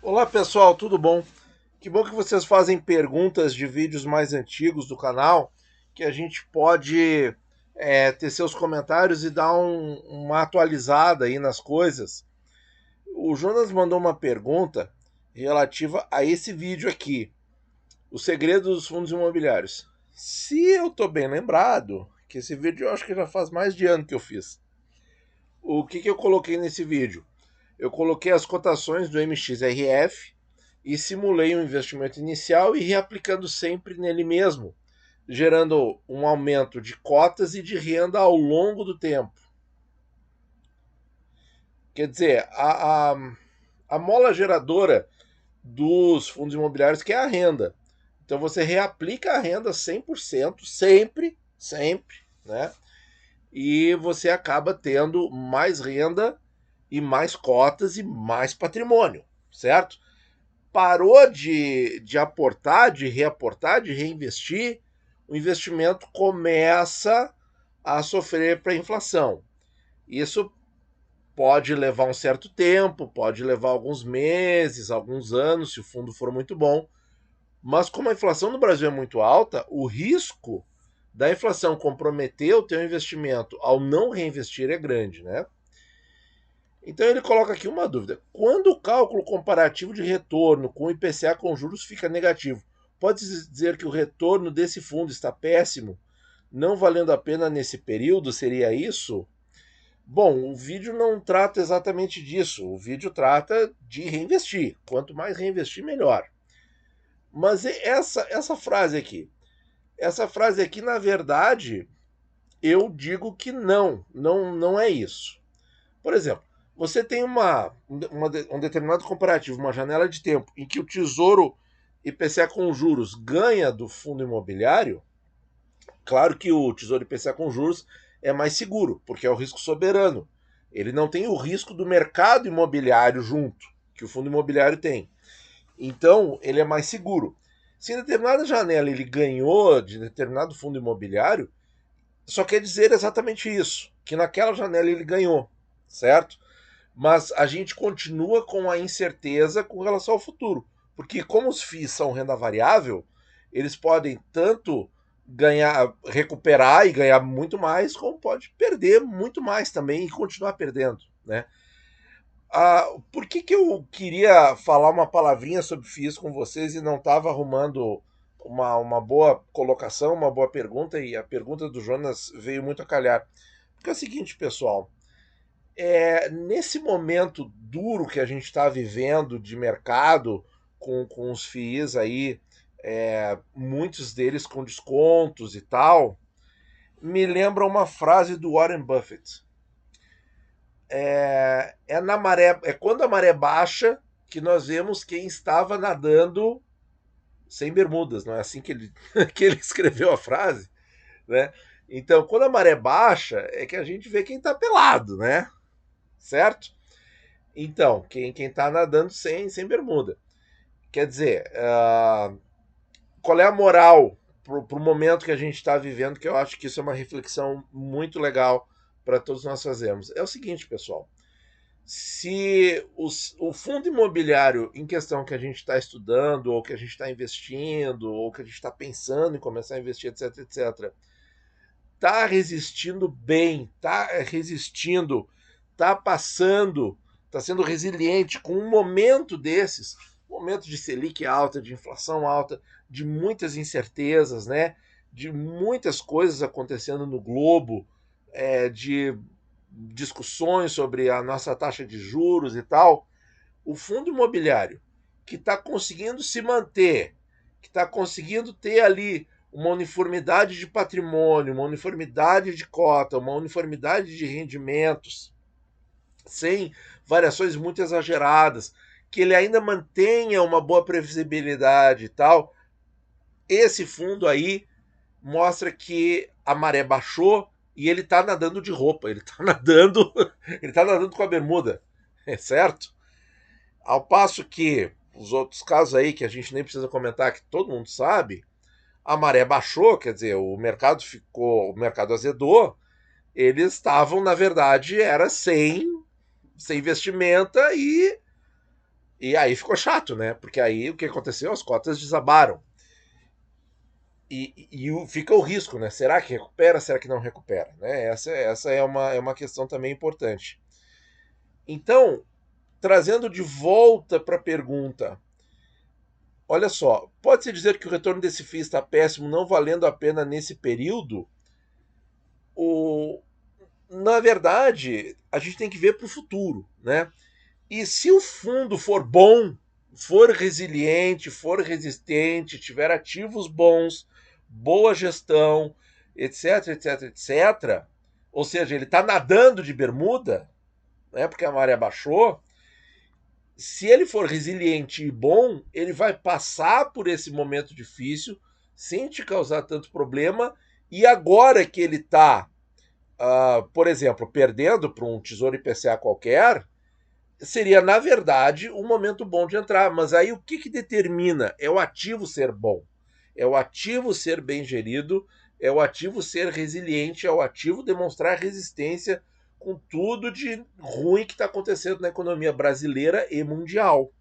Olá pessoal, tudo bom? Que bom que vocês fazem perguntas de vídeos mais antigos do canal, que a gente pode ter seus comentários e dar uma atualizada aí nas coisas. O Jonas mandou uma pergunta relativa a esse vídeo aqui, o segredo dos fundos imobiliários. Se eu estou bem lembrado, que esse vídeo eu acho que já faz mais de ano que eu fiz. O que eu coloquei nesse vídeo? Eu coloquei as cotações do MXRF e simulei um investimento inicial e reaplicando sempre nele mesmo, gerando um aumento de cotas e de renda ao longo do tempo. Quer dizer, a mola geradora dos fundos imobiliários que é a renda. Então você reaplica a renda 100%, sempre, sempre, né? E você acaba tendo mais renda e mais cotas e mais patrimônio, certo? Parou de aportar, de reaportar, de reinvestir, o investimento começa a sofrer para a inflação. Isso pode levar um certo tempo, pode levar alguns meses, alguns anos, se o fundo for muito bom. Mas como a inflação no Brasil é muito alta, o risco da inflação comprometer o teu investimento ao não reinvestir é grande, né? Então ele coloca aqui uma dúvida. Quando o cálculo comparativo de retorno com o IPCA com juros fica negativo, pode-se dizer que o retorno desse fundo está péssimo, não valendo a pena nesse período? Seria isso? Bom, o vídeo não trata exatamente disso. O vídeo trata de reinvestir. Quanto mais reinvestir, melhor. Mas essa frase aqui, na verdade, eu digo que não é isso. Por exemplo, você tem um determinado comparativo, uma janela de tempo em que o Tesouro IPCA com juros ganha do fundo imobiliário. Claro que o Tesouro IPCA com juros é mais seguro, porque é o risco soberano. Ele não tem o risco do mercado imobiliário junto, que o fundo imobiliário tem. Então, ele é mais seguro. Se em determinada janela ele ganhou de determinado fundo imobiliário, só quer dizer exatamente isso, que naquela janela ele ganhou, certo? Mas a gente continua com a incerteza com relação ao futuro, porque como os FIIs são renda variável, eles podem tanto ganhar, recuperar e ganhar muito mais, como pode perder muito mais também e continuar perdendo, né? Por que eu queria falar uma palavrinha sobre FIIs com vocês e não estava arrumando uma boa colocação, uma boa pergunta, e a pergunta do Jonas veio muito a calhar? Porque é o seguinte, pessoal, nesse momento duro que a gente está vivendo de mercado, com os FIIs aí, muitos deles com descontos e tal, me lembra uma frase do Warren Buffett. É quando a maré baixa que nós vemos quem estava nadando sem bermudas, não é assim que ele, que ele escreveu a frase, né? Então, quando a maré baixa, é que a gente vê quem está pelado, né? Certo? Então, quem tá nadando sem bermuda. Quer dizer, qual é a moral pro momento que a gente está vivendo, que eu acho que isso é uma reflexão muito legal para todos nós fazermos. É o seguinte, pessoal. Se o fundo imobiliário em questão que a gente está estudando, ou que a gente está investindo, ou que a gente está pensando em começar a investir, etc, etc, está resistindo bem, está resistindo, está passando, está sendo resiliente com um momento desses, momento de Selic alta, de inflação alta, de muitas incertezas, né? De muitas coisas acontecendo no globo, de discussões sobre a nossa taxa de juros e tal. O fundo imobiliário que está conseguindo se manter, que está conseguindo ter ali uma uniformidade de patrimônio, uma uniformidade de cota, uma uniformidade de rendimentos, sem variações muito exageradas, que ele ainda mantenha uma boa previsibilidade e tal, esse fundo aí mostra que a maré baixou e ele está nadando de roupa, ele tá nadando com a bermuda, é certo? Ao passo que os outros casos aí que a gente nem precisa comentar, que todo mundo sabe, a maré baixou, quer dizer, o mercado azedou, eles estavam, na verdade, era sem vestimenta e E aí ficou chato, né? Porque aí o que aconteceu? As cotas desabaram. Fica o risco, né? Será que recupera? Será que não recupera? Né? Essa é uma questão também importante. Então, trazendo de volta para a pergunta, olha só, pode-se dizer que o retorno desse FII está péssimo, não valendo a pena nesse período? O... Na verdade, a gente tem que ver para o futuro, né? E se o fundo for bom, for resiliente, for resistente, tiver ativos bons, boa gestão, etc, etc, etc, ou seja, ele está nadando de bermuda, né, porque a maré baixou, se ele for resiliente e bom, ele vai passar por esse momento difícil sem te causar tanto problema, e agora que ele está, por exemplo, perdendo para um tesouro IPCA qualquer, seria, na verdade, um momento bom de entrar. Mas aí o que determina? É o ativo ser bom, é o ativo ser bem gerido, é o ativo ser resiliente, é o ativo demonstrar resistência com tudo de ruim que está acontecendo na economia brasileira e mundial,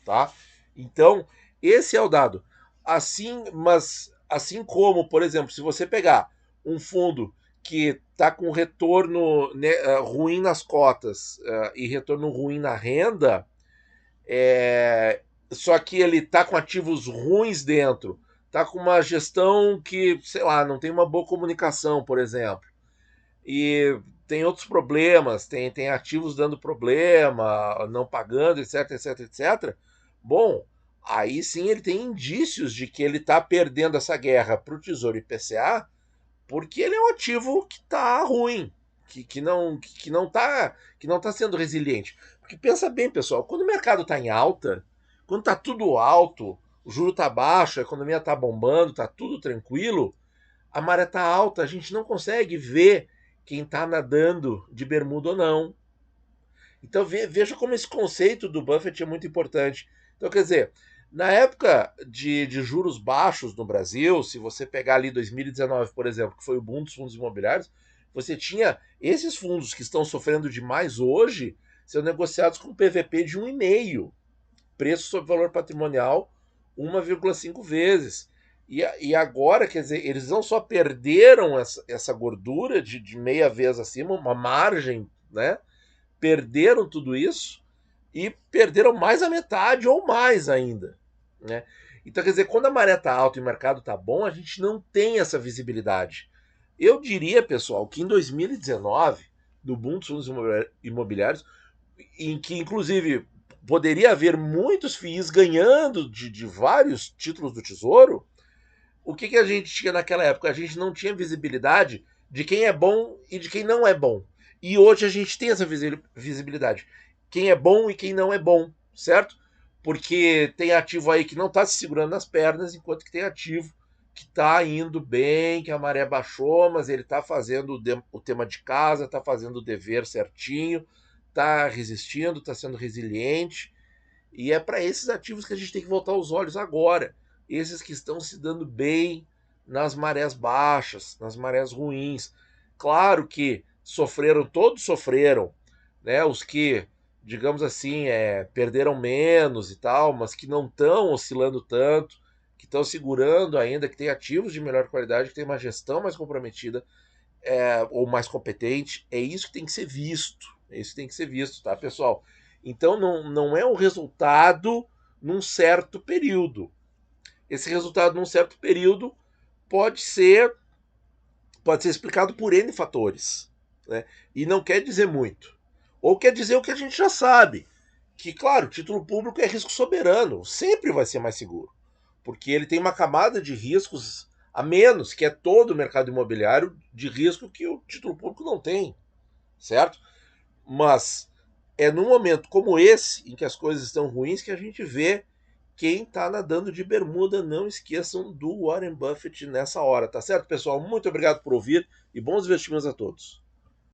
tá? Então, esse é o dado. Mas assim como, por exemplo, se você pegar um fundo que está com retorno, né, ruim nas cotas, e retorno ruim na renda, só que ele está com ativos ruins dentro, está com uma gestão que, sei lá, não tem uma boa comunicação, por exemplo, e tem outros problemas, tem ativos dando problema, não pagando, etc, etc, etc. Bom, aí sim ele tem indícios de que ele está perdendo essa guerra para o Tesouro IPCA, porque ele é um ativo que está ruim, que não tá sendo resiliente. Porque pensa bem, pessoal, quando o mercado está em alta, quando está tudo alto, o juro está baixo, a economia está bombando, está tudo tranquilo, a maré está alta, a gente não consegue ver quem está nadando de bermuda ou não. Então veja como esse conceito do Buffett é muito importante. Então, quer dizer, na época de juros baixos no Brasil, se você pegar ali 2019, por exemplo, que foi o boom dos fundos imobiliários, você tinha esses fundos que estão sofrendo demais hoje, sendo negociados com PVP de 1,5, preço sobre valor patrimonial 1,5 vezes. E agora, quer dizer, eles não só perderam essa gordura de meia vez acima, uma margem, né? Perderam tudo isso e perderam mais a metade ou mais ainda, né? Então, quer dizer, quando a maré está alta e o mercado está bom, a gente não tem essa visibilidade. Eu diria, pessoal, que em 2019, do boom dos fundos imobiliários, em que inclusive poderia haver muitos FIIs ganhando de vários títulos do Tesouro, o que a gente tinha naquela época? A gente não tinha visibilidade de quem é bom e de quem não é bom. E hoje a gente tem essa visibilidade. Quem é bom e quem não é bom, certo? Porque tem ativo aí que não está se segurando nas pernas, enquanto que tem ativo que está indo bem, que a maré baixou, mas ele está fazendo o tema de casa, está fazendo o dever certinho, está resistindo, está sendo resiliente. E é para esses ativos que a gente tem que voltar os olhos agora. Esses que estão se dando bem nas marés baixas, nas marés ruins. Claro que sofreram, todos sofreram, né? Os que, digamos assim, perderam menos e tal, mas que não estão oscilando tanto, que estão segurando ainda, que tem ativos de melhor qualidade, que tem uma gestão mais comprometida, ou mais competente. É isso que tem que ser visto. É isso que tem que ser visto, tá, pessoal? Então não é um resultado num certo período. Esse resultado num certo período pode ser pode ser explicado por N fatores, né? E não quer dizer muito. Ou quer dizer o que a gente já sabe, que, claro, título público é risco soberano, sempre vai ser mais seguro, porque ele tem uma camada de riscos a menos, que é todo o mercado imobiliário, de risco que o título público não tem, certo? Mas é num momento como esse, em que as coisas estão ruins, que a gente vê quem está nadando de bermuda. Não esqueçam do Warren Buffett nessa hora, tá certo, pessoal? Muito obrigado por ouvir e bons investimentos a todos.